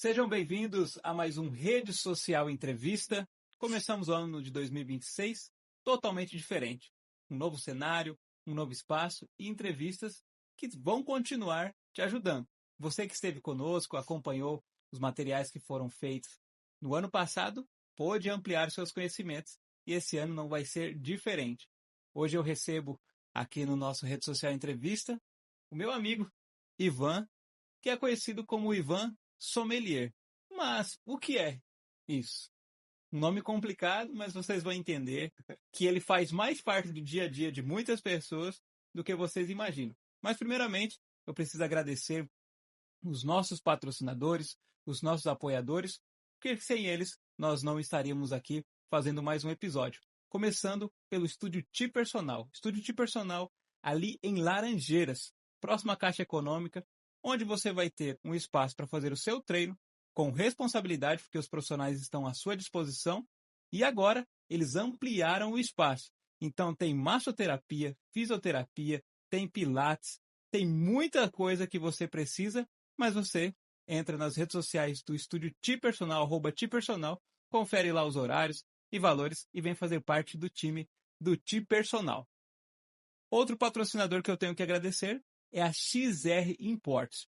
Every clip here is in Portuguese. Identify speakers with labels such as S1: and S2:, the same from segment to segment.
S1: Sejam bem-vindos a mais um Rede Social Entrevista. Começamos o ano de 2026 totalmente diferente. Um novo cenário, um novo espaço e entrevistas que vão continuar te ajudando. Você que esteve conosco, acompanhou os materiais que foram feitos no ano passado, pôde ampliar seus conhecimentos e esse ano não vai ser diferente. Hoje eu recebo aqui no nosso Rede Social Entrevista o meu amigo Ivan, que é conhecido como Ivan Sommelier. Mas o que é isso? Um nome complicado, mas vocês vão entender que ele faz mais parte do dia a dia de muitas pessoas do que vocês imaginam. Mas, primeiramente, eu preciso agradecer os nossos patrocinadores, os nossos apoiadores, porque sem eles nós não estaríamos aqui fazendo mais um episódio. Começando pelo Estúdio Ti Personal. Estúdio Ti Personal, ali em Laranjeiras, próxima à Caixa Econômica, onde você vai ter um espaço para fazer o seu treino com responsabilidade, porque os profissionais estão à sua disposição. E agora eles ampliaram o espaço. Então tem massoterapia, fisioterapia, tem pilates, tem muita coisa que você precisa, mas você entra nas redes sociais do Estúdio Ti Personal, @tipersonal, confere lá os horários e valores e vem fazer parte do time do Ti Personal. Outro patrocinador que eu tenho que agradecer é a XR Imports.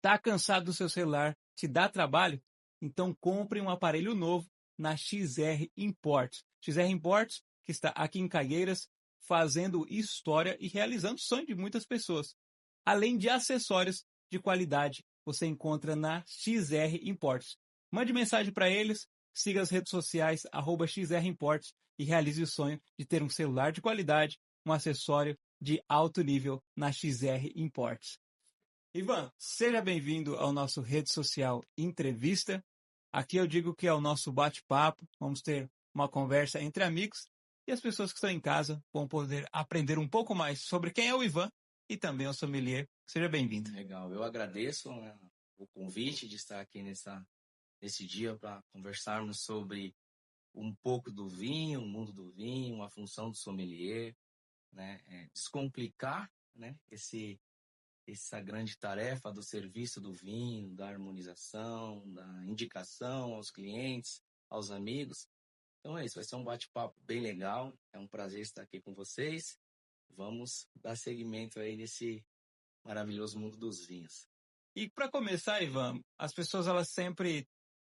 S1: Tá cansado do seu celular? Te dá trabalho? Então compre um aparelho novo na XR Imports. XR Imports, que está aqui em Caieiras, fazendo história e realizando o sonho de muitas pessoas. Além de acessórios de qualidade, você encontra na XR Imports. Mande mensagem para eles, siga as redes sociais, @XR Imports e realize o sonho de ter um celular de qualidade, um acessório de alto nível na XR Imports. Ivan, seja bem-vindo ao nosso Rede Social Entrevista. Aqui eu digo que é o nosso bate-papo, vamos ter uma conversa entre amigos e as pessoas que estão em casa vão poder aprender um pouco mais sobre quem é o Ivan e também o sommelier. Seja bem-vindo.
S2: Legal, eu agradeço, né, o convite de estar aqui nesse dia para conversarmos sobre um pouco do vinho, o mundo do vinho, a função do sommelier, né, descomplicar, né, essa grande tarefa do serviço do vinho, da harmonização, da indicação aos clientes, aos amigos. Então é isso, vai ser um bate-papo bem legal, é um prazer estar aqui com vocês. Vamos dar seguimento aí nesse maravilhoso mundo dos vinhos.
S1: E para começar, Ivan, as pessoas elas sempre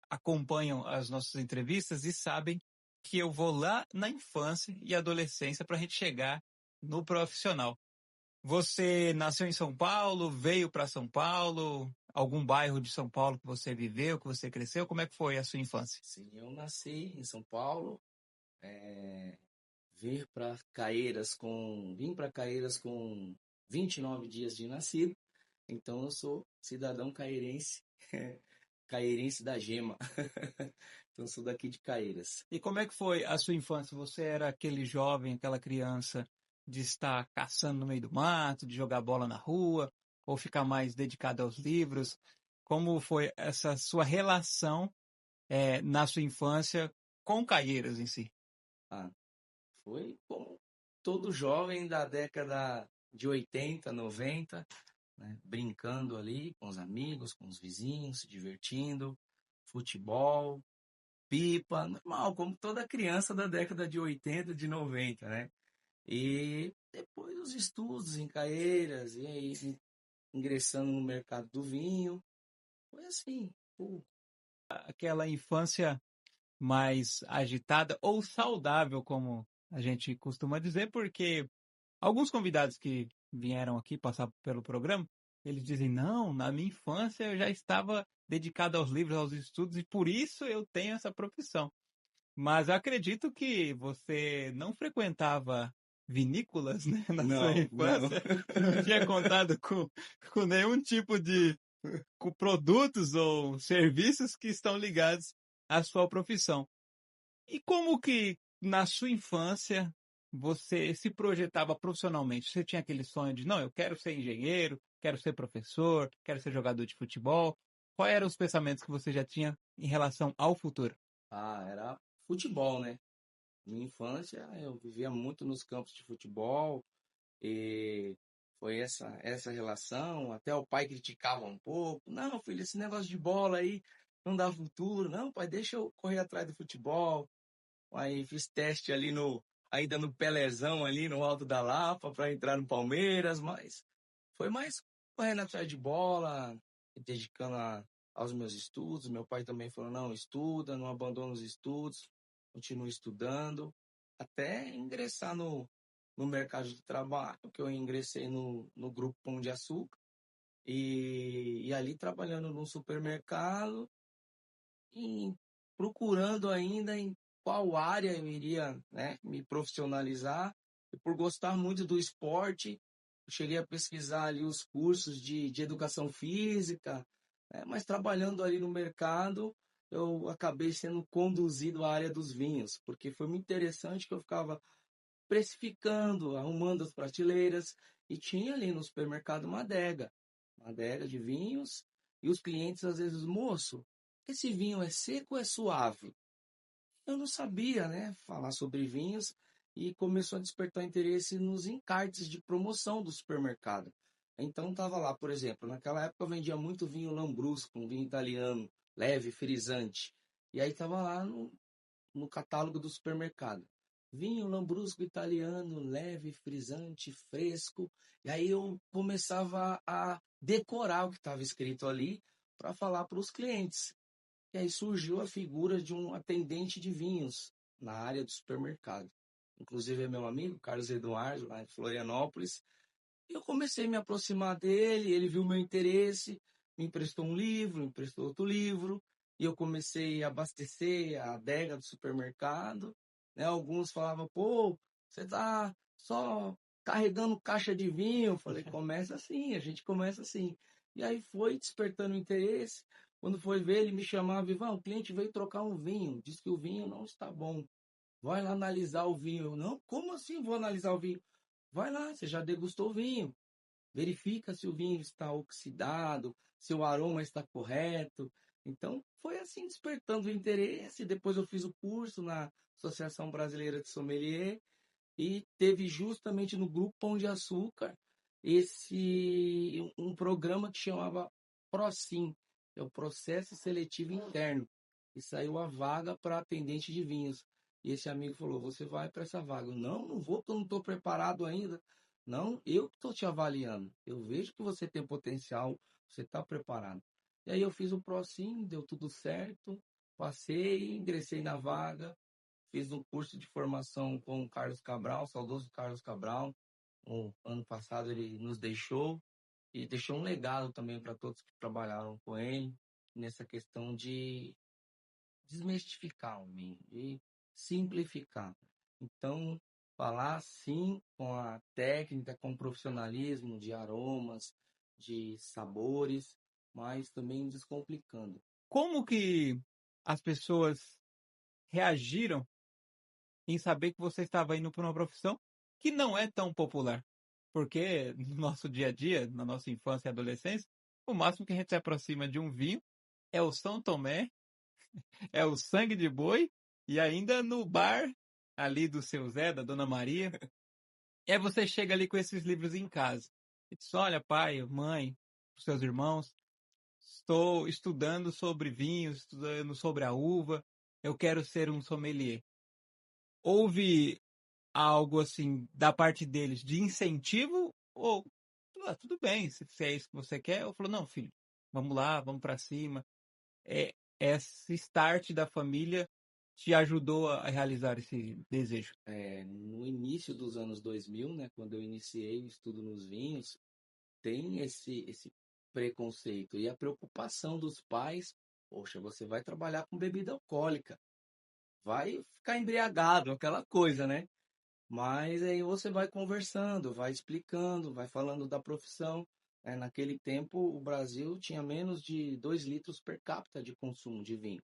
S1: acompanham as nossas entrevistas e sabem que eu vou lá na infância e adolescência para a gente chegar no profissional. Você nasceu em São Paulo, veio para São Paulo, algum bairro de São Paulo que você viveu, que você cresceu? Como é que foi a sua infância?
S2: Sim, eu nasci em São Paulo, vim para Caieiras com 29 dias de nascido, então eu sou cidadão caieirense, caieirense da gema, então eu sou daqui de Caieiras.
S1: E como é que foi a sua infância? Você era aquele jovem, aquela criança de estar caçando no meio do mato, de jogar bola na rua, ou ficar mais dedicado aos livros? Como foi essa sua relação na sua infância com Caieiras em si?
S2: Ah, foi como todo jovem da década de 80, 90, né, brincando ali com os amigos, com os vizinhos, se divertindo, futebol, pipa, normal, como toda criança da década de 80, de 90, né? E depois os estudos em Caieiras, e aí ingressando no mercado do vinho, foi assim.
S1: Aquela infância mais agitada ou saudável, como a gente costuma dizer, porque alguns convidados que vieram aqui passar pelo programa, eles dizem, não, na minha infância eu já estava dedicado aos livros, aos estudos, e por isso eu tenho essa profissão. Mas eu acredito que você não frequentava vinícolas, né, na sua
S2: Não, não.
S1: infância, não tinha contato com nenhum tipo de com produtos ou serviços que estão ligados à sua profissão. E como que na sua infância você se projetava profissionalmente? Você tinha aquele sonho de, não, eu quero ser engenheiro, quero ser professor, quero ser jogador de futebol? Quais eram os pensamentos que você já tinha em relação ao futuro?
S2: Era futebol, né? Minha infância, eu vivia muito nos campos de futebol e Foi essa relação, até o pai criticava um pouco. Não, filho, esse negócio de bola aí não dá futuro. Não, pai, deixa eu correr atrás do futebol. Aí fiz teste ali ainda no Pelezão ali no Alto da Lapa para entrar no Palmeiras, mas foi mais correndo atrás de bola, me dedicando aos meus estudos. Meu pai também falou, não, estuda, não abandona os estudos, continue estudando, até ingressar no mercado de trabalho, que eu ingressei no Grupo Pão de Açúcar, e ali trabalhando num supermercado, e procurando ainda em qual área eu iria, né, me profissionalizar. E por gostar muito do esporte, eu cheguei a pesquisar ali os cursos de educação física, né, mas trabalhando ali no mercado, eu acabei sendo conduzido à área dos vinhos, porque foi muito interessante que eu ficava precificando, arrumando as prateleiras, e tinha ali no supermercado uma adega de vinhos, e os clientes às vezes, moço, esse vinho é seco ou é suave? Eu não sabia, né, falar sobre vinhos, e começou a despertar interesse nos encartes de promoção do supermercado. Então estava lá, por exemplo, naquela época eu vendia muito vinho Lambrusco, um vinho italiano, leve, frisante. E aí estava lá no catálogo do supermercado. Vinho lambrusco italiano, leve, frisante, fresco. E aí eu começava a decorar o que estava escrito ali para falar para os clientes. E aí surgiu a figura de um atendente de vinhos na área do supermercado. Inclusive é meu amigo Carlos Eduardo, lá em Florianópolis. E eu comecei a me aproximar dele, ele viu meu interesse, me emprestou um livro, me emprestou outro livro, e eu comecei a abastecer a adega do supermercado, né? Alguns falavam, pô, você tá só carregando caixa de vinho. Eu falei, começa assim, a gente começa assim. E aí foi despertando interesse. Quando foi ver, ele me chamava, Ivan, o cliente veio trocar um vinho, disse que o vinho não está bom. Vai lá analisar o vinho. Eu, não, como assim vou analisar o vinho? Vai lá, você já degustou o vinho. Verifica se o vinho está oxidado, se o aroma está correto. Então, foi assim despertando o interesse. Depois eu fiz o curso na Associação Brasileira de Sommelier e teve justamente no Grupo Pão de Açúcar esse um programa que chamava PROSIM, que é o Processo Seletivo Interno, e saiu a vaga para atendente de vinhos. E esse amigo falou: você vai para essa vaga? Eu, não vou, porque eu não estou preparado ainda. Não, eu que estou te avaliando. Eu vejo que você tem potencial, você está preparado. E aí eu fiz o PROSIM, deu tudo certo, passei, ingressei na vaga. Fiz um curso de formação com o Carlos Cabral, saudoso Carlos Cabral. O ano passado ele nos deixou e deixou um legado também para todos que trabalharam com ele nessa questão de desmistificar o vinho, de simplificar. Então, falar sim com a técnica, com o profissionalismo de aromas, de sabores, mas também descomplicando.
S1: Como que as pessoas reagiram em saber que você estava indo para uma profissão que não é tão popular? Porque no nosso dia a dia, na nossa infância e adolescência, o máximo que a gente se aproxima de um vinho é o São Tomé, é o sangue de boi, e ainda no bar ali do seu Zé, da Dona Maria. E aí você chega ali com esses livros em casa. E diz, olha, pai, mãe, os seus irmãos, estou estudando sobre vinhos, estudando sobre a uva, eu quero ser um sommelier. Houve algo assim da parte deles de incentivo ou tudo bem, se é isso que você quer? Eu falo, não, filho, vamos lá, vamos para cima. É, esse start da família te ajudou a realizar esse desejo?
S2: No início dos anos 2000, né, quando eu iniciei o estudo nos vinhos, tem esse preconceito e a preocupação dos pais. Poxa, você vai trabalhar com bebida alcoólica, vai ficar embriagado, aquela coisa, né? Mas aí você vai conversando, vai explicando, vai falando da profissão. Naquele tempo, o Brasil tinha menos de 2 litros per capita de consumo de vinho.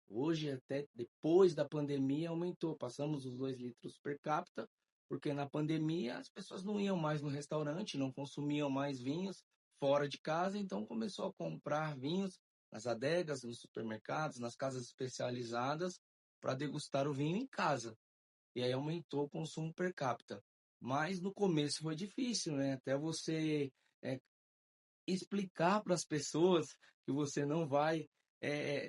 S2: Hoje, até depois da pandemia, aumentou. Passamos os 2 litros per capita, porque na pandemia as pessoas não iam mais no restaurante, não consumiam mais vinhos fora de casa, então começou a comprar vinhos nas adegas, nos supermercados, nas casas especializadas, para degustar o vinho em casa. E aí aumentou o consumo per capita. Mas no começo foi difícil, né? Até você é, explicar para as pessoas que você não vai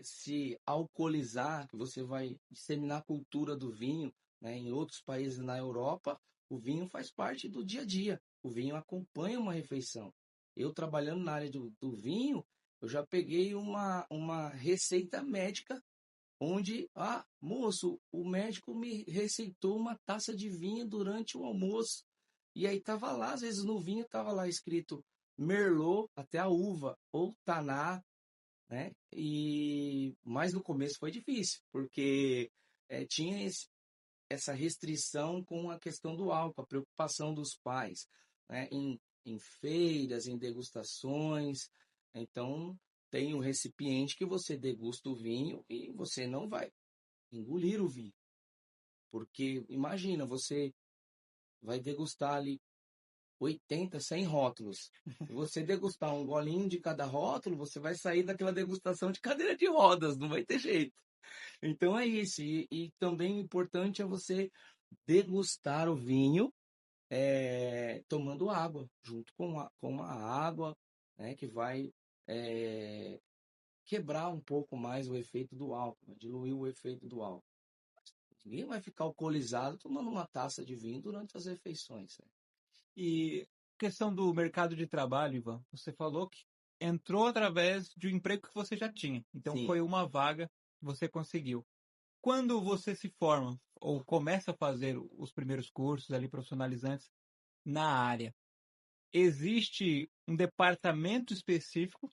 S2: se alcoolizar, que você vai disseminar a cultura do vinho, né? Em outros países na Europa, o vinho faz parte do dia a dia. O vinho acompanha uma refeição. Eu trabalhando na área do vinho, eu já peguei uma receita médica onde, moço, o médico me receitou uma taça de vinho durante o almoço. E aí tava lá, às vezes no vinho tava lá escrito Merlot, até a uva, ou Taná, né? Mas no começo foi difícil, porque tinha essa restrição com a questão do álcool, a preocupação dos pais, né? Em feiras, em degustações. Então, tem um recipiente que você degusta o vinho e você não vai engolir o vinho. Porque imagina, você vai degustar ali 80, 100 rótulos. Se você degustar um golinho de cada rótulo, você vai sair daquela degustação de cadeira de rodas, não vai ter jeito. Então é isso. E também o importante é você degustar o vinho tomando água, junto com a água, né, que vai é, quebrar um pouco mais o efeito do álcool, né, diluir o efeito do álcool. Ninguém vai ficar alcoolizado tomando uma taça de vinho durante as refeições, né?
S1: E questão do mercado de trabalho, Ivan, você falou que entrou através de um emprego que você já tinha. Então
S2: Sim,
S1: foi uma vaga que você conseguiu. Quando você se forma ou começa a fazer os primeiros cursos ali profissionalizantes na área, existe um departamento específico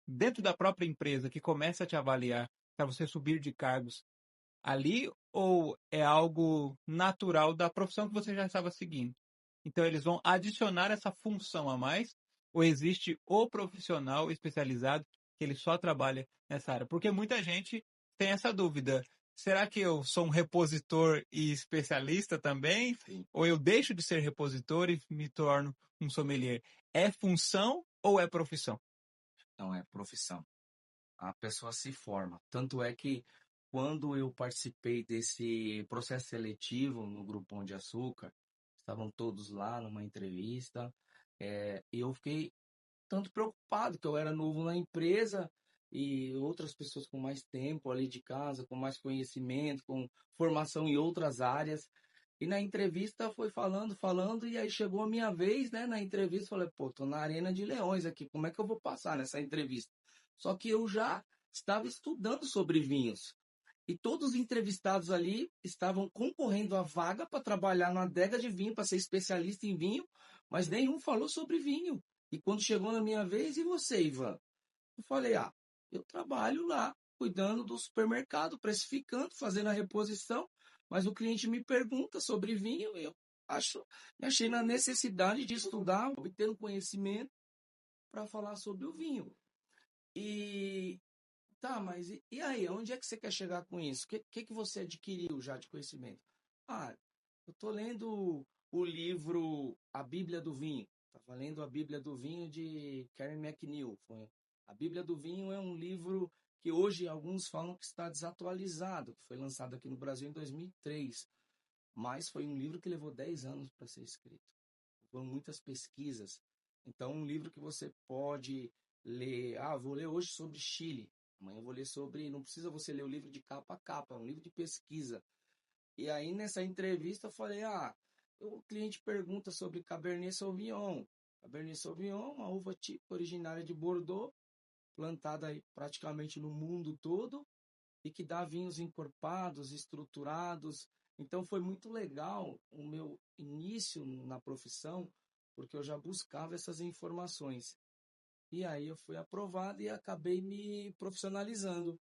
S1: dentro da própria empresa que começa a te avaliar para você subir de cargos ali ou é algo natural da profissão que você já estava seguindo? Então eles vão adicionar essa função a mais ou existe o profissional especializado que ele só trabalha nessa área? Porque muita gente tem essa dúvida. Será que eu sou um repositor e especialista também?
S2: sim.
S1: Ou eu deixo de ser repositor e me torno um sommelier? É função ou é profissão?
S2: Não é profissão. A pessoa se forma. Tanto é que quando eu participei desse processo seletivo no Grupo Pão de Açúcar, estavam todos lá numa entrevista, e eu fiquei tanto preocupado que eu era novo na empresa e outras pessoas com mais tempo ali de casa, com mais conhecimento, com formação em outras áreas. E na entrevista foi falando, falando, e aí chegou a minha vez, né? Na entrevista, falei, pô, tô na Arena de Leões aqui, como é que eu vou passar nessa entrevista? Só que eu já estava estudando sobre vinhos. E todos os entrevistados ali estavam concorrendo à vaga para trabalhar na adega de vinho, para ser especialista em vinho, mas nenhum falou sobre vinho. E quando chegou na minha vez, e você, Ivan? Eu falei, eu trabalho lá, cuidando do supermercado, precificando, fazendo a reposição, mas o cliente me pergunta sobre vinho e eu me achei na necessidade de estudar, obter um conhecimento para falar sobre o vinho. E tá, mas e aí, onde é que você quer chegar com isso? O que você adquiriu já de conhecimento? Ah, eu tô lendo o livro A Bíblia do Vinho. Estava lendo a Bíblia do Vinho de Karen McNeil. A Bíblia do Vinho é um livro que hoje alguns falam que está desatualizado, que foi lançado aqui no Brasil em 2003, mas foi um livro que levou 10 anos para ser escrito. Foram muitas pesquisas. Então, um livro que você pode ler. Vou ler hoje sobre Chile. Amanhã eu vou ler sobre. Não precisa você ler o livro de capa a capa, é um livro de pesquisa. E aí, nessa entrevista, eu falei: o cliente pergunta sobre Cabernet Sauvignon. Cabernet Sauvignon, uma uva típica originária de Bordeaux, plantada aí praticamente no mundo todo e que dá vinhos encorpados, estruturados. Então foi muito legal o meu início na profissão, porque eu já buscava essas informações. E aí eu fui aprovado e acabei me profissionalizando.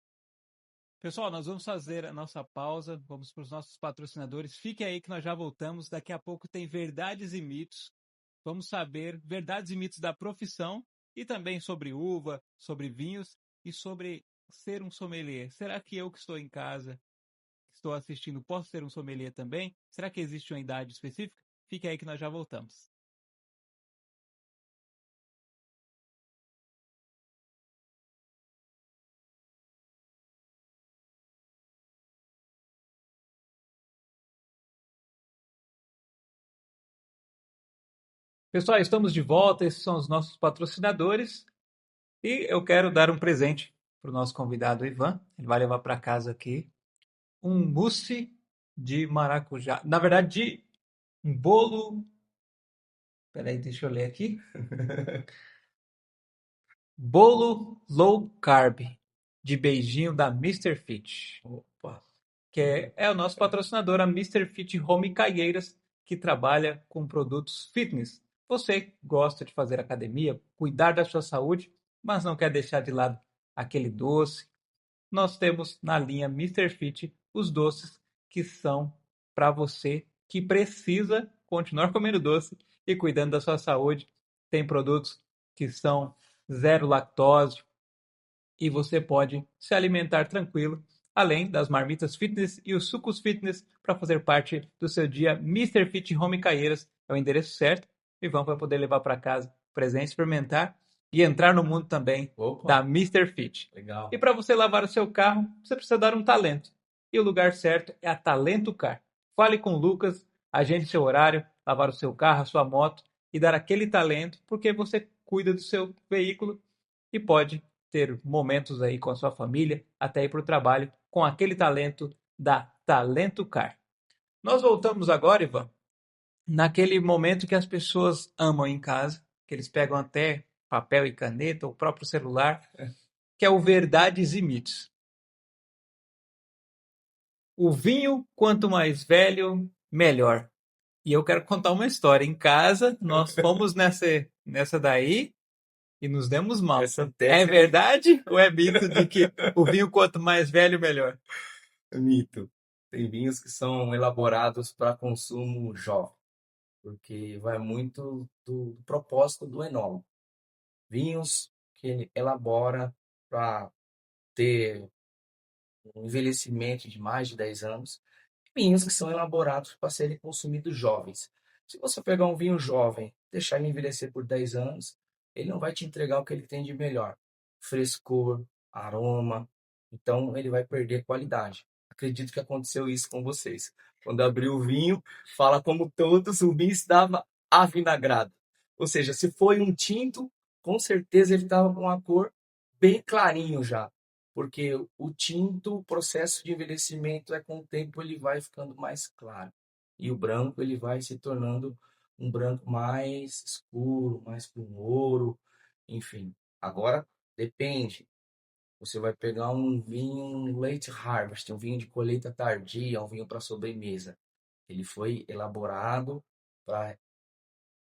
S1: Pessoal, nós vamos fazer a nossa pausa, vamos para os nossos patrocinadores. Fique aí que nós já voltamos. Daqui a pouco tem verdades e mitos. Vamos saber verdades e mitos da profissão e também sobre uva, sobre vinhos e sobre ser um sommelier. Será que eu que estou em casa, que estou assistindo, posso ser um sommelier também? Será que existe uma idade específica? Fique aí que nós já voltamos. Pessoal, estamos de volta. Esses são os nossos patrocinadores. E eu quero dar um presente para o nosso convidado Ivan. Ele vai levar para casa aqui um mousse de maracujá. Na verdade, um bolo. Peraí, deixa eu ler aqui. Bolo low carb de beijinho da Mr. Fit.
S2: Opa,
S1: Que é o nosso patrocinador, a Mr. Fit Home Caieiras, que trabalha com produtos fitness. Você gosta de fazer academia, cuidar da sua saúde, mas não quer deixar de lado aquele doce? Nós temos na linha Mr. Fit os doces que são para você que precisa continuar comendo doce e cuidando da sua saúde. Tem produtos que são zero lactose, e você pode se alimentar tranquilo, além das marmitas fitness e os sucos fitness para fazer parte do seu dia. Mr. Fit Home Caieiras é o endereço certo e vão para poder levar para casa presente, experimentar e entrar no mundo também
S2: opa,
S1: da Mr. Fit.
S2: legal.
S1: E para você lavar o seu carro, você precisa dar um talento. E o lugar certo é a Talento Car. Fale com o Lucas, agende seu horário, lavar o seu carro, a sua moto e dar aquele talento, porque você cuida do seu veículo e pode ter momentos aí com a sua família, até ir para o trabalho, com aquele talento da Talento Car. Nós voltamos agora, Ivan, naquele momento que as pessoas amam em casa, que eles pegam até papel e caneta, o próprio celular, que é o Verdades e Mitos. O vinho, quanto mais velho, melhor. E eu quero contar uma história. Em casa, nós fomos nessa daí e nos demos mal.
S2: Essa
S1: É
S2: técnica
S1: verdade ou é mito de que o vinho, quanto mais velho, melhor?
S2: é mito. Tem vinhos que são elaborados para consumo jovem, porque vai muito do propósito do enólogo. Vinhos que ele elabora para ter um envelhecimento de mais de 10 anos, e vinhos que são elaborados para serem consumidos jovens. Se você pegar um vinho jovem, deixar ele envelhecer por 10 anos, ele não vai te entregar o que ele tem de melhor: frescor, aroma. Então ele vai perder qualidade. Acredito que aconteceu isso com vocês. Quando abriu o vinho, fala como todos, o vinho estava avinagrado. Ou seja, se foi um tinto, com certeza ele estava com a cor bem clarinho já, porque o tinto, o processo de envelhecimento é com o tempo ele vai ficando mais claro. E o branco ele vai se tornando um branco mais escuro, mais para um ouro, enfim. Agora depende. Você vai pegar um vinho late harvest, um vinho de colheita tardia, um vinho para sobremesa. Ele foi elaborado para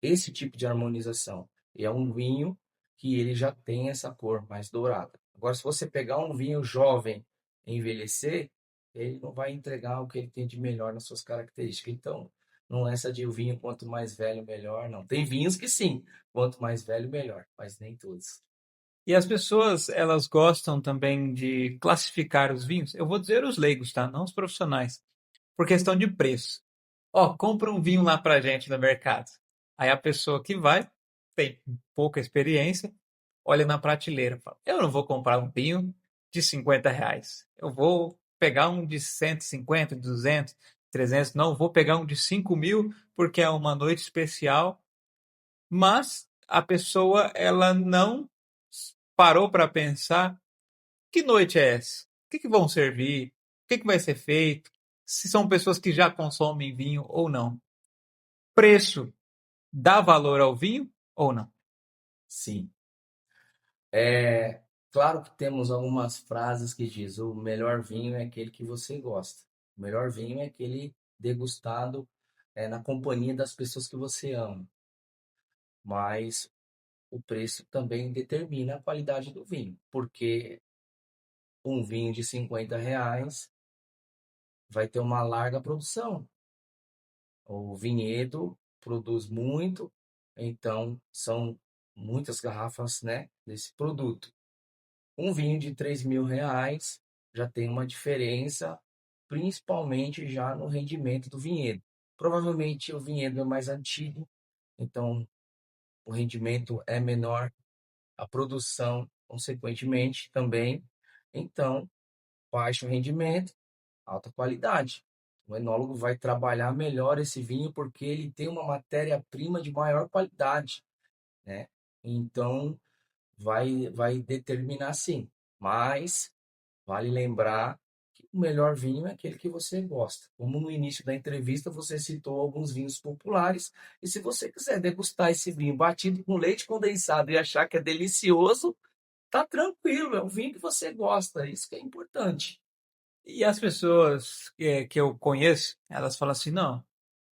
S2: esse tipo de harmonização. E é um vinho que ele já tem essa cor mais dourada. Agora, se você pegar um vinho jovem e envelhecer, ele não vai entregar o que ele tem de melhor nas suas características. Então, não é essa de o vinho quanto mais velho, melhor, não. Tem vinhos que sim, quanto mais velho, melhor, mas nem todos.
S1: E as pessoas, elas gostam também de classificar os vinhos. Eu vou dizer os leigos, tá? Não os profissionais. Por questão de preço. Ó, compra um vinho lá pra gente no mercado. Aí a pessoa que vai, tem pouca experiência, olha na prateleira e fala: eu não vou comprar um vinho de R$ 50. Eu vou pegar um de 150, 200, 300. Não, vou pegar um de 5.000 porque é uma noite especial. Mas a pessoa, ela não parou para pensar: que noite é essa? O que vão servir? O que vai ser feito? Se são pessoas que já consomem vinho ou não. Preço dá valor ao vinho ou não?
S2: Sim. É claro que temos algumas frases que diz: o melhor vinho é aquele que você gosta. O melhor vinho é aquele degustado na companhia das pessoas que você ama. Mas o preço também determina a qualidade do vinho, porque um vinho de R$ 50 vai ter uma larga produção. O vinhedo produz muito, então são muitas garrafas, né, desse produto. Um vinho de R$ 3.000 já tem uma diferença, principalmente já no rendimento do vinhedo. Provavelmente o vinhedo é mais antigo, então o rendimento é menor, a produção, consequentemente, também. Então, baixo rendimento, alta qualidade. O enólogo vai trabalhar melhor esse vinho porque ele tem uma matéria-prima de maior qualidade, né? Então vai determinar sim. Mas vale lembrar que o melhor vinho é aquele que você gosta. Como no início da entrevista você citou alguns vinhos populares, e se você quiser degustar esse vinho batido com leite condensado e achar que é delicioso, tá tranquilo, é um vinho que você gosta, isso que é importante.
S1: E as pessoas que eu conheço, elas falam assim, não,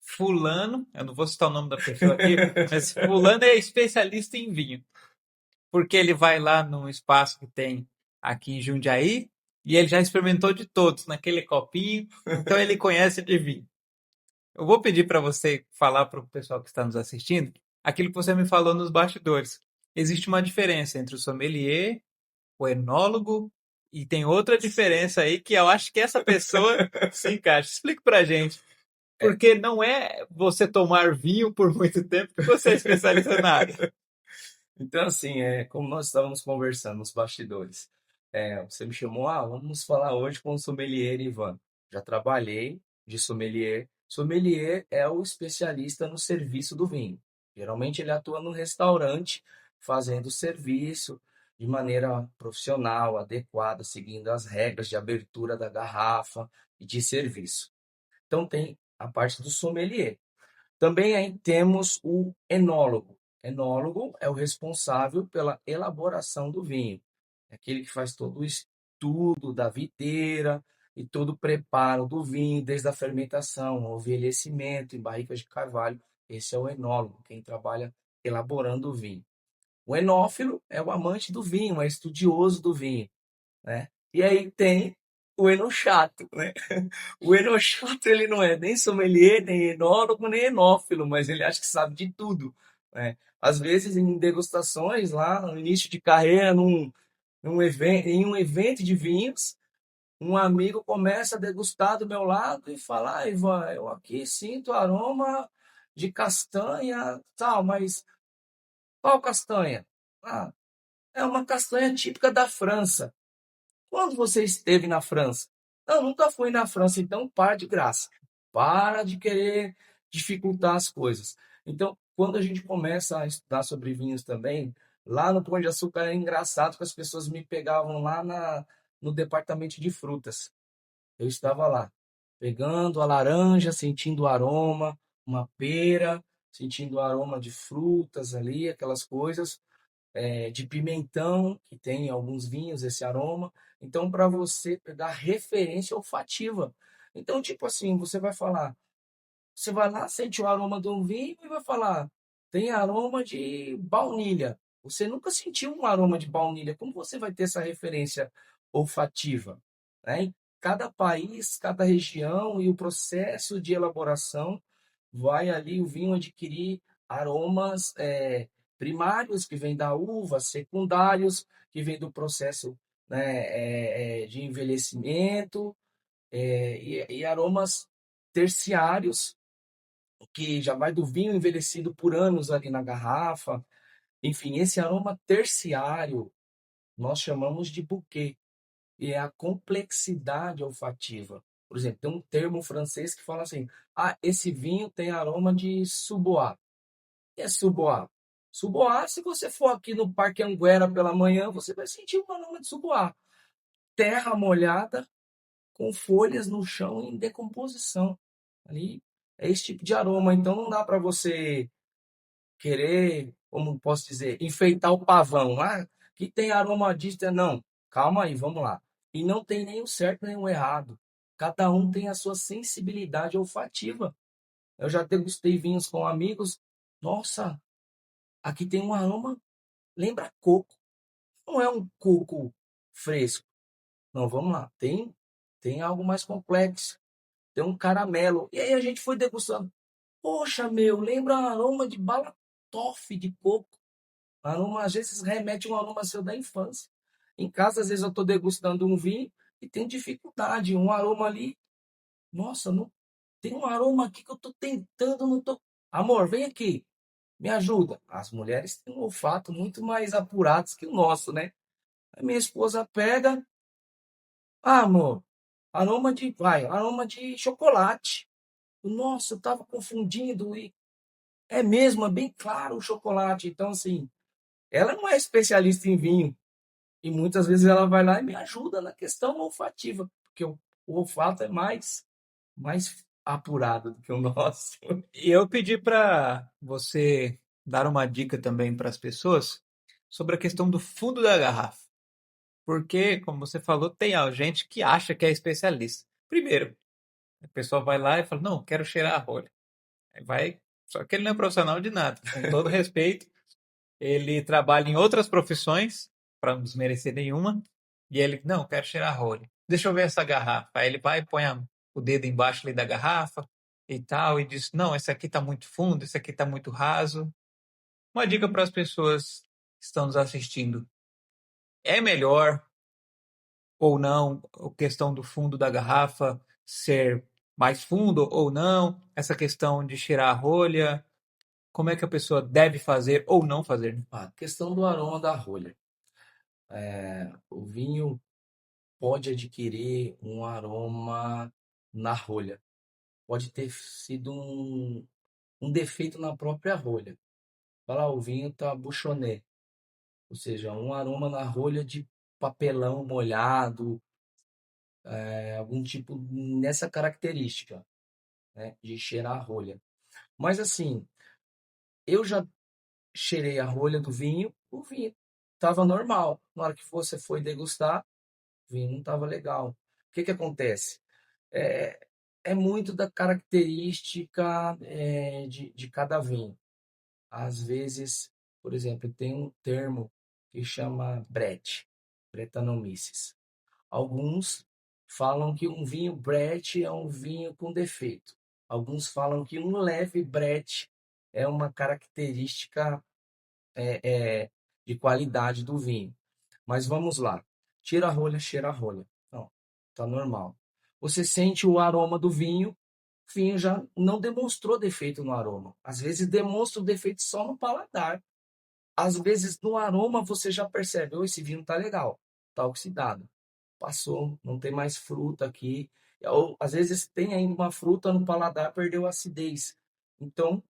S1: fulano, eu não vou citar o nome da pessoa aqui, mas fulano é especialista em vinho. Porque ele vai lá num espaço que tem aqui em Jundiaí e ele já experimentou de todos naquele copinho, então ele conhece de vinho. Eu vou pedir para você falar para o pessoal que está nos assistindo aquilo que você me falou nos bastidores. Existe uma diferença entre o sommelier, o enólogo e tem outra diferença aí que eu acho que essa pessoa se encaixa. Explique para a gente. Porque não é você tomar vinho por muito tempo que você é especialista na área.
S2: Então, assim, como nós estávamos conversando nos bastidores, você me chamou, vamos falar hoje com o sommelier Ivan. Já trabalhei de sommelier. Sommelier é o especialista no serviço do vinho. Geralmente ele atua no restaurante, fazendo o serviço de maneira profissional, adequada, seguindo as regras de abertura da garrafa e de serviço. Então tem a parte do sommelier. Também aí temos o enólogo. Enólogo é o responsável pela elaboração do vinho. É aquele que faz todo o estudo da videira e todo o preparo do vinho, desde a fermentação, o envelhecimento em barricas de carvalho. Esse é o enólogo, quem trabalha elaborando o vinho. O enófilo é o amante do vinho, é estudioso do vinho, né? E aí tem o enochato, né? O enochato, ele não é nem sommelier, nem enólogo, nem enófilo, mas ele acha que sabe de tudo, né? Às vezes, em degustações, lá no início de carreira, em um evento de vinhos, um amigo começa a degustar do meu lado e fala, Ivan, eu aqui sinto aroma de castanha, tal, mas qual castanha? Ah, é uma castanha típica da França. Quando você esteve na França? Não, nunca fui na França, então para de graça. Para de querer dificultar as coisas. Então, quando a gente começa a estudar sobre vinhos também, lá no Pão de Açúcar é engraçado que as pessoas me pegavam lá no departamento de frutas. Eu estava lá, pegando a laranja, sentindo o aroma, uma pera, sentindo o aroma de frutas ali, aquelas coisas de pimentão, que tem em alguns vinhos esse aroma. Então, para você pegar referência olfativa. Então, tipo assim, você vai lá, sente o aroma de um vinho e vai falar, tem aroma de baunilha. Você nunca sentiu um aroma de baunilha. Como você vai ter essa referência olfativa? Né? Em cada país, cada região e o processo de elaboração vai ali o vinho adquirir aromas primários que vêm da uva, secundários que vêm do processo, né, de envelhecimento, e aromas terciários que já vai do vinho envelhecido por anos ali na garrafa. Enfim, esse aroma terciário nós chamamos de bouquet e é a complexidade olfativa. Por exemplo, tem um termo francês que fala assim: esse vinho tem aroma de suboá. E é suboá? Suboá, se você for aqui no Parque Anguera pela manhã, você vai sentir um aroma de suboá. Terra molhada com folhas no chão em decomposição. Ali é esse tipo de aroma. Então não dá para você querer, como posso dizer, enfeitar o pavão. Que tem aroma disso. Não, calma aí, vamos lá. E não tem nem o certo nem o errado. Cada um tem a sua sensibilidade olfativa. Eu já degustei vinhos com amigos. Nossa, aqui tem um aroma, lembra coco. Não é um coco fresco. Não, vamos lá. Tem algo mais complexo. Tem um caramelo. E aí a gente foi degustando. Poxa, meu, lembra um aroma de bala toffee de coco. Aroma, às vezes remete um aroma seu da infância. Em casa, às vezes eu estou degustando um vinho e tenho dificuldade. Um aroma ali. Nossa, não, tem um aroma aqui que eu estou tentando, não tô. Amor, vem aqui. Me ajuda. As mulheres têm um olfato muito mais apurado que o nosso, né? A minha esposa pega. Amor, aroma de chocolate. Nossa, eu estava confundindo e é mesmo, é bem claro o chocolate. Então, assim, ela não é especialista em vinho e muitas vezes ela vai lá e me ajuda na questão olfativa, porque o olfato é mais apurado do que o nosso.
S1: E eu pedi para você dar uma dica também para as pessoas sobre a questão do fundo da garrafa. Porque, como você falou, tem gente que acha que é especialista. Primeiro, a pessoa vai lá e fala, não, quero cheirar a rolha. Aí vai, só que ele não é profissional de nada. Com todo respeito, ele trabalha em outras profissões, para não desmerecer nenhuma, e ele, não, quero cheirar a rolha. Deixa eu ver essa garrafa. Aí ele vai e põe o dedo embaixo ali da garrafa e tal, e diz, não, esse aqui está muito fundo, esse aqui está muito raso. Uma dica para as pessoas que estão nos assistindo. É melhor ou não a questão do fundo da garrafa ser mais fundo ou não, essa questão de cheirar a rolha, como é que a pessoa deve fazer ou não fazer?
S2: A questão do aroma da rolha. O vinho pode adquirir um aroma na rolha. Pode ter sido um defeito na própria rolha. Fala, o vinho tá buchonê, ou seja, um aroma na rolha de papelão molhado, algum tipo nessa característica, né, de cheirar a rolha. Mas assim, eu já cheirei a rolha do vinho, o vinho estava normal. Na hora que você foi degustar, o vinho não estava legal. O que que acontece? É, é muito da característica de cada vinho. Às vezes, por exemplo, tem um termo que chama Brett, Brettanomyces. Alguns falam que um vinho Brett é um vinho com defeito. Alguns falam que um leve Brett é uma característica de qualidade do vinho. Mas vamos lá. Tira a rolha, cheira a rolha. Não, tá normal. Você sente o aroma do vinho, o vinho já não demonstrou defeito no aroma. Às vezes demonstra o defeito só no paladar. Às vezes no aroma você já percebe, oh, esse vinho tá legal, tá oxidado. Passou, não tem mais fruta aqui. Ou às vezes tem ainda uma fruta no paladar, perdeu a acidez. Então,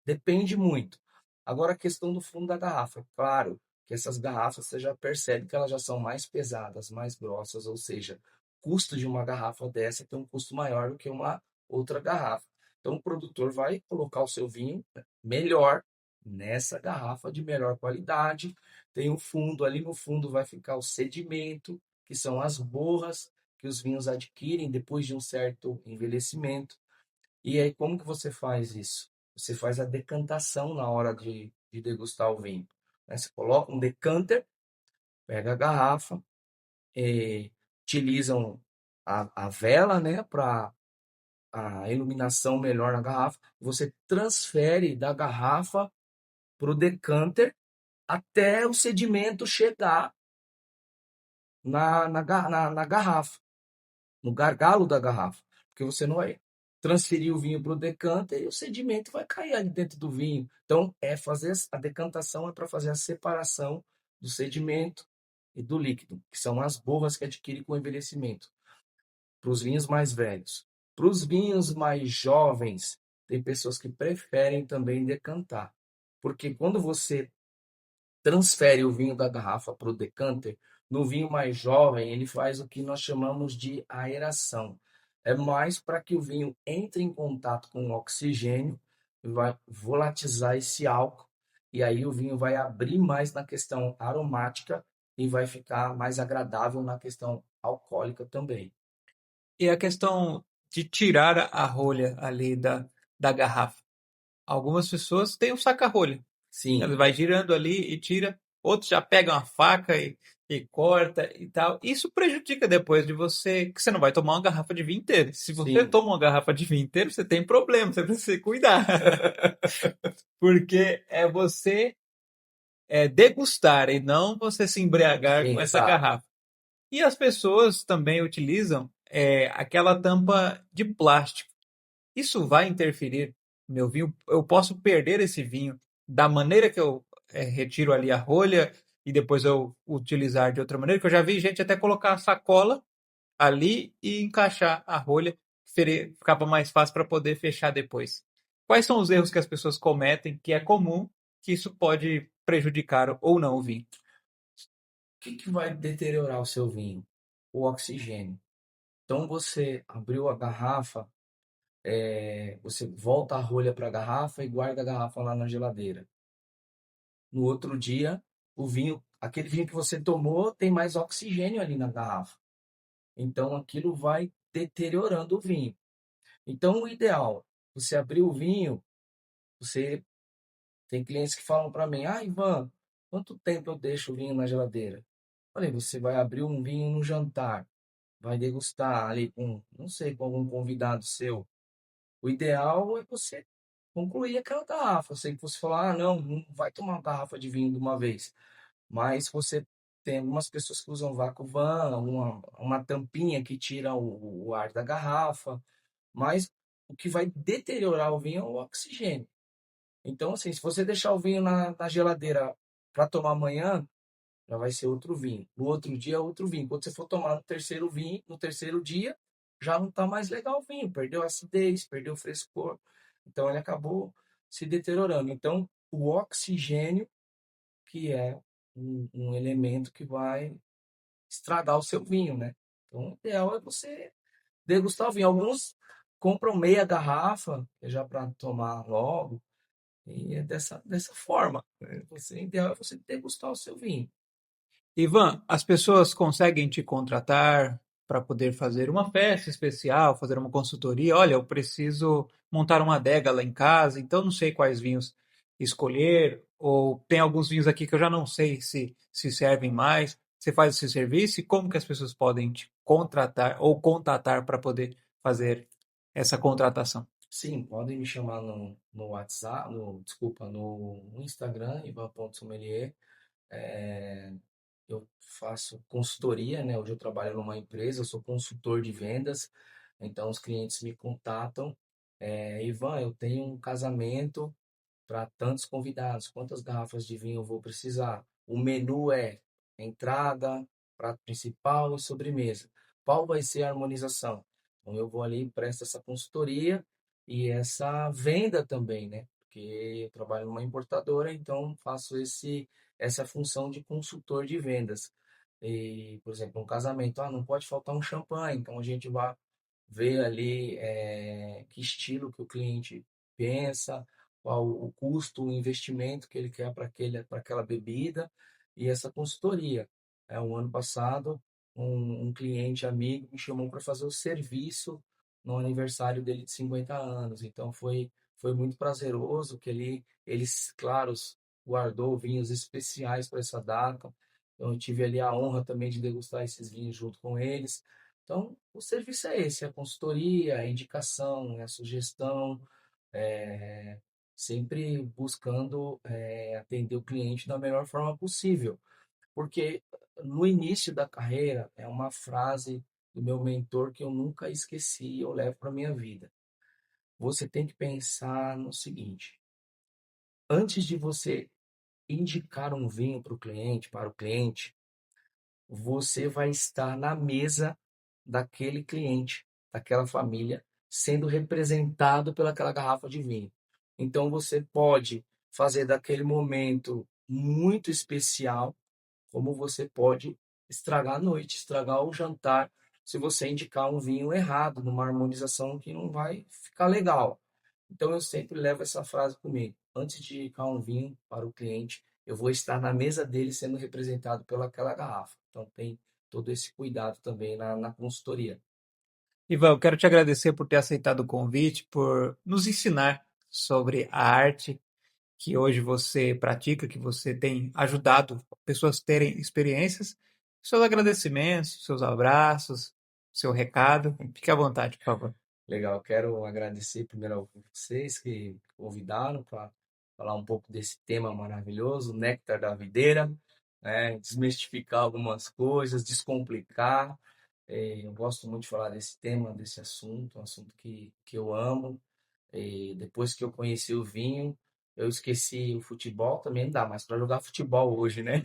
S2: depende muito. Agora, a questão do fundo da garrafa. Claro que essas garrafas você já percebe que elas já são mais pesadas, mais grossas, ou seja, o custo de uma garrafa dessa tem um custo maior do que uma outra garrafa. Então, o produtor vai colocar o seu vinho melhor nessa garrafa de melhor qualidade. Tem o fundo, ali no fundo vai ficar o sedimento, que são as borras que os vinhos adquirem depois de um certo envelhecimento. E aí, como que você faz isso? Você faz a decantação na hora de degustar o vinho, né? Você coloca um decanter, pega a garrafa, utilizam a vela, né, para a iluminação melhor na garrafa. Você transfere da garrafa para o decanter até o sedimento chegar na garrafa, no gargalo da garrafa, porque você não vai transferir o vinho para o decanter e o sedimento vai cair ali dentro do vinho. Então, fazer a decantação é para fazer a separação do sedimento e do líquido, que são as borras que adquire com o envelhecimento, para os vinhos mais velhos. Para os vinhos mais jovens, tem pessoas que preferem também decantar, porque quando você transfere o vinho da garrafa para o decanter, no vinho mais jovem, ele faz o que nós chamamos de aeração. É mais para que o vinho entre em contato com o oxigênio e vai volatizar esse álcool, e aí o vinho vai abrir mais na questão aromática e vai ficar mais agradável na questão alcoólica também.
S1: E a questão de tirar a rolha ali da garrafa. Algumas pessoas têm um saca-rolha.
S2: Sim,
S1: Ela vai girando ali e tira. Outros já pegam a faca e corta e tal. Isso prejudica depois de você, que você não vai tomar uma garrafa de vinho inteiro. Se você
S2: sim,
S1: toma uma garrafa de vinho inteiro, você tem problema, você precisa se cuidar. Porque é você degustar e não você se embriagar com essa
S2: exato.
S1: garrafa. E as pessoas também utilizam aquela tampa de plástico. Isso vai interferir no meu vinho? Eu posso perder esse vinho da maneira que eu retiro ali a rolha e depois eu utilizar de outra maneira? Que eu já vi gente até colocar a sacola ali e encaixar a rolha, ficava mais fácil para poder fechar depois. Quais são os erros que as pessoas cometem, que é comum, que isso pode prejudicar ou não o vinho?
S2: O que que vai deteriorar o seu vinho? O oxigênio. Então você abriu a garrafa, você volta a rolha para a garrafa e guarda a garrafa lá na geladeira. No outro dia, aquele vinho que você tomou, tem mais oxigênio ali na garrafa. Então aquilo vai deteriorando o vinho. Então o ideal, você abrir o vinho, você tem clientes que falam para mim: "Ah, Ivan, quanto tempo eu deixo o vinho na geladeira?" Falei: "Você vai abrir um vinho no jantar, vai degustar ali com, não sei, com algum convidado seu. O ideal é você concluir aquela garrafa. Eu sei que você falar: "Ah, não, não vai tomar uma garrafa de vinho de uma vez." Mas você tem algumas pessoas que usam vácuo van, uma tampinha que tira o ar da garrafa, mas o que vai deteriorar o vinho é o oxigênio. Então, assim, se você deixar o vinho na geladeira para tomar amanhã, já vai ser outro vinho. No outro dia, é outro vinho. Quando você for tomar no terceiro vinho, no terceiro dia, já não está mais legal o vinho. Perdeu a acidez, perdeu o frescor. Então, ele acabou se deteriorando. Então, o oxigênio, que é um elemento que vai estragar o seu vinho, né? Então, o ideal é você degustar o vinho. Alguns compram meia garrafa, já para tomar logo, e é dessa forma, né? O ideal é você degustar o seu vinho.
S1: Ivan, as pessoas conseguem te contratar para poder fazer uma festa especial, fazer uma consultoria. Olha, eu preciso montar uma adega lá em casa, então não sei quais vinhos escolher, ou tem alguns vinhos aqui que eu já não sei se servem mais. Você faz esse serviço e como que as pessoas podem te contratar ou contatar para poder fazer essa contratação?
S2: Sim, podem me chamar no WhatsApp, desculpa, no Instagram, ivan.sommelier. É, eu faço consultoria, né? Hoje eu trabalho numa empresa, eu sou consultor de vendas, então os clientes me contatam. Ivan, eu tenho um casamento para tantos convidados, quantas garrafas de vinho eu vou precisar? O menu é entrada, prato principal e sobremesa. Qual vai ser a harmonização? Então eu vou ali, presto essa consultoria e essa venda também, né? Porque eu trabalho numa importadora, então faço essa função de consultor de vendas. E, por exemplo, um casamento, não pode faltar um champanhe, então a gente vai ver ali que estilo que o cliente pensa, qual o custo, o investimento que ele quer para aquela bebida e essa consultoria. Um ano passado, um cliente amigo me chamou para fazer o serviço no aniversário dele de 50 anos. Então foi muito prazeroso que ele, claro, guardou vinhos especiais para essa data. Então, eu tive ali a honra também de degustar esses vinhos junto com eles. Então, o serviço é esse, é a consultoria, a indicação, a sugestão, é, sempre buscando atender o cliente da melhor forma possível. Porque no início da carreira, é uma frase do meu mentor que eu nunca esqueci e eu levo para a minha vida. Você tem que pensar no seguinte: antes de você indicar um vinho para o cliente, você vai estar na mesa daquele cliente, daquela família, sendo representado pelaquela garrafa de vinho. Então você pode fazer daquele momento muito especial, como você pode estragar a noite, estragar o jantar, se você indicar um vinho errado, numa harmonização que não vai ficar legal. Então eu sempre levo essa frase comigo. Antes de indicar um vinho para o cliente, eu vou estar na mesa dele sendo representado pelaquela garrafa. Então tem todo esse cuidado também na consultoria.
S1: Ivan, eu quero te agradecer por ter aceitado o convite, por nos ensinar sobre a arte que hoje você pratica, que você tem ajudado pessoas a terem experiências. Seus agradecimentos, seus abraços, seu recado. Fique à vontade, por favor.
S2: Legal, quero agradecer primeiro a vocês que convidaram para falar um pouco desse tema maravilhoso, Néctar da Videira, né? Desmistificar algumas coisas, descomplicar. Eu gosto muito de falar desse tema, desse assunto, um assunto que eu amo. Depois que eu conheci o vinho, eu esqueci o futebol, também não dá mais para jogar futebol hoje, né?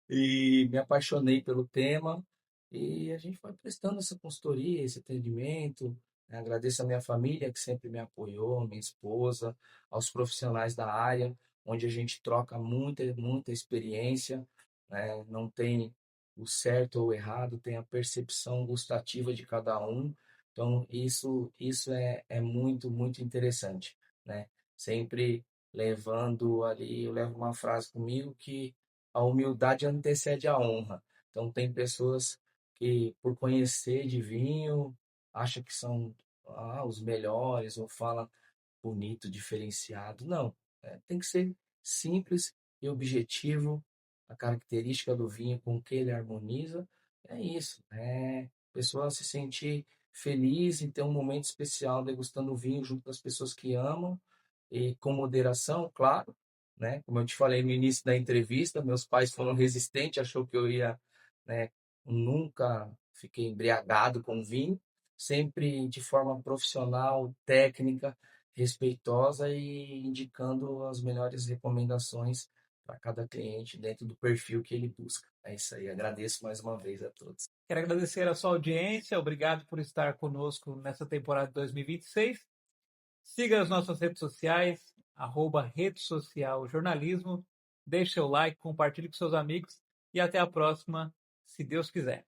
S2: E me apaixonei pelo tema. E a gente vai prestando essa consultoria, esse atendimento, né? Agradeço a minha família que sempre me apoiou, minha esposa, aos profissionais da área, onde a gente troca muita experiência, né? Não tem o certo ou o errado, tem a percepção gustativa de cada um. Então, isso é muito interessante, né? Sempre levando ali, eu levo uma frase comigo que a humildade antecede a honra. Então, tem pessoas que por conhecer de vinho, acha que são os melhores ou fala bonito, diferenciado. Não, tem que ser simples e objetivo. A característica do vinho com que ele harmoniza é isso, é a pessoa se sentir feliz e ter um momento especial degustando o vinho junto das pessoas que amam e com moderação, claro, né? Como eu te falei no início da entrevista, meus pais foram resistentes, achou que eu ia, né? Nunca fiquei embriagado com vinho, sempre de forma profissional, técnica, respeitosa e indicando as melhores recomendações para cada cliente dentro do perfil que ele busca. É isso aí. Agradeço mais uma vez a todos.
S1: Quero agradecer a sua audiência, obrigado por estar conosco nessa temporada de 2026. Siga as nossas redes sociais, @rede social jornalismo, deixe seu like, compartilhe com seus amigos e até a próxima, se Deus quiser.